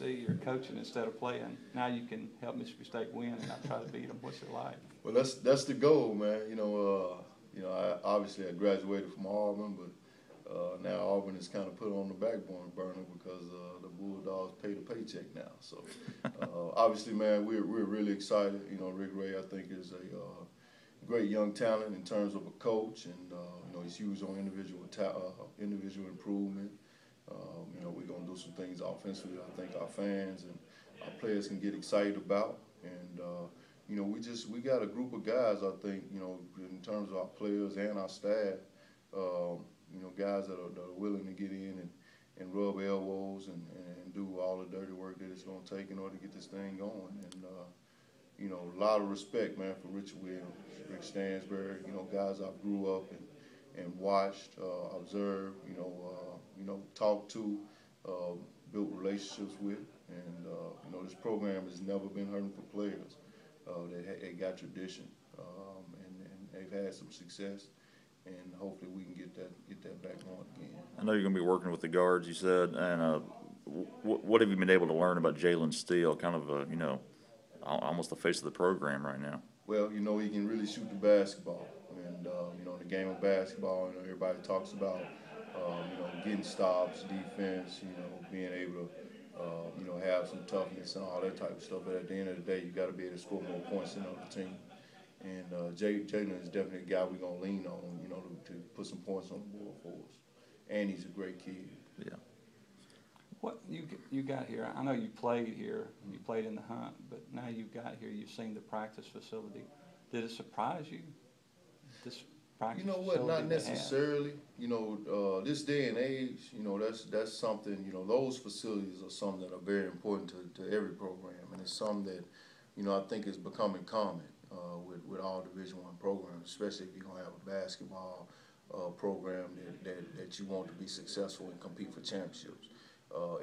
see you're coaching instead of playing. Now you can help Mississippi State win and not try to beat them. What's it like? Well, that's the goal, man. I graduated from Auburn, but now Auburn is kind of put on the backbone burner because the Bulldogs pay the paycheck now. So obviously, man, we're really excited. Rick Ray, I think, is a great young talent in terms of a coach, and he's huge on individual improvement. We're gonna do some things offensively. I think our fans and our players can get excited about, and we got a group of guys. I think in terms of our players and our staff, guys that are willing to get in and rub elbows and do all the dirty work that it's gonna take in order to get this thing going. And a lot of respect, man, for Richard Williams, Rick Stansbury. Guys I grew up and watched, observed, talked to, built relationships with, and this program has never been hurting for players. They got tradition, and they've had some success, and hopefully we can get that back on again. I know you're going to be working with the guards, you said, and what have you been able to learn about Jalen Steele, kind of almost the face of the program right now? Well, he can really shoot the basketball, and the game of basketball, everybody talks about getting stops, defense, being able to have some toughness and all that type of stuff. But at the end of the day, you got to be able to score more points than the other team. And Jalen is definitely a guy we're gonna lean on, to put some points on the board for us. And he's a great kid. Yeah. What you got here? I know you played here. You played in the Hunt, but now you got here. You've seen the practice facility. Did it surprise you? This practice facility Not necessarily. This day and age, that's something. Those facilities are something that are very important to every program, and it's something that I think is becoming common with all Division I programs, especially if you're gonna have a basketball program that you want to be successful and compete for championships.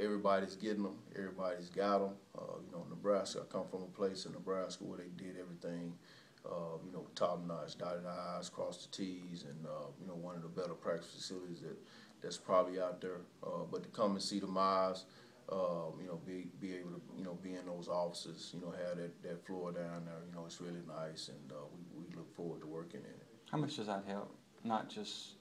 Everybody's getting them. Everybody's got them. Nebraska. I come from a place in Nebraska where they did everything, top notch, dotted the I's, crossed the T's, and one of the better practice facilities that's probably out there. But to come and see the Miles, be able to be in those offices, have that floor down there, it's really nice, and we look forward to working in it. How much does that help? Not just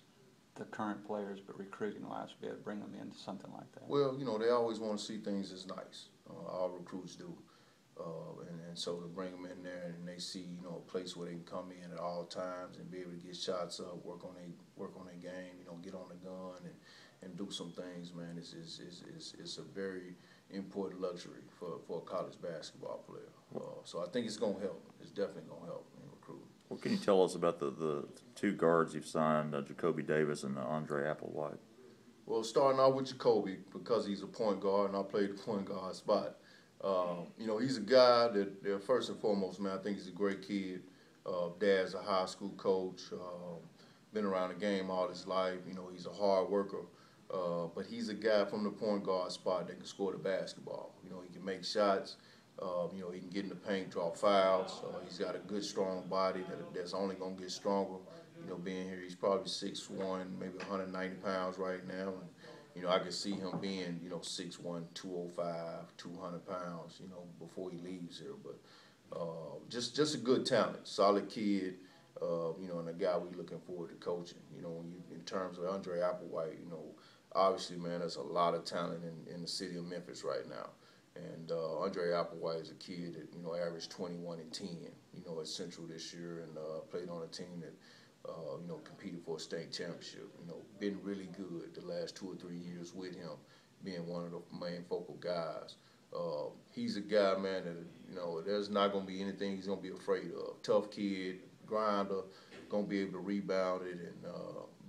the current players, but recruiting-wise, to be able to bring them into something like that? Well, they always want to see things as nice. All recruits do. And so to bring them in there and they see, a place where they can come in at all times and be able to get shots up, work on their game, get on the gun and do some things, man, it's a very important luxury for a college basketball player. So I think it's going to help. It's definitely going to help in recruiting. What can you tell us about the two guards you've signed, Jacoby Davis and Andre Applewhite? Well, starting out with Jacoby, because he's a point guard and I played the point guard spot. He's a guy that first and foremost, man, I think he's a great kid. Dad's a high school coach, been around the game all his life. He's a hard worker, but he's a guy from the point guard spot that can score the basketball. He can make shots. He can get in the paint, draw fouls. He's got a good, strong body that's only going to get stronger. Being here, he's probably 6'1", maybe 190 pounds right now. And, I can see him being, 6'1", 205, 200 pounds, before he leaves here. But just a good talent, solid kid, and a guy we're looking forward to coaching. In terms of Andre Applewhite, obviously, man, there's a lot of talent in the city of Memphis right now. And Andre Applewhite is a kid that, averaged 21 and 10, at Central this year, and played on a team that, competed for a state championship. Been really good the last 2 or 3 years with him, being one of the main focal guys. He's a guy, man, that, there's not going to be anything he's going to be afraid of. Tough kid, grinder, going to be able to rebound it and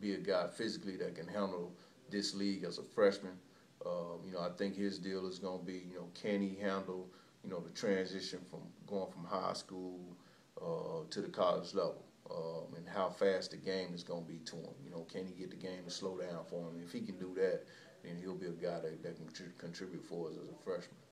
be a guy physically that can handle this league as a freshman. I think his deal is going to be, can he handle, the transition from going from high school to the college level, and how fast the game is going to be to him. Can he get the game to slow down for him? If he can do that, then he'll be a guy that can contribute for us as a freshman.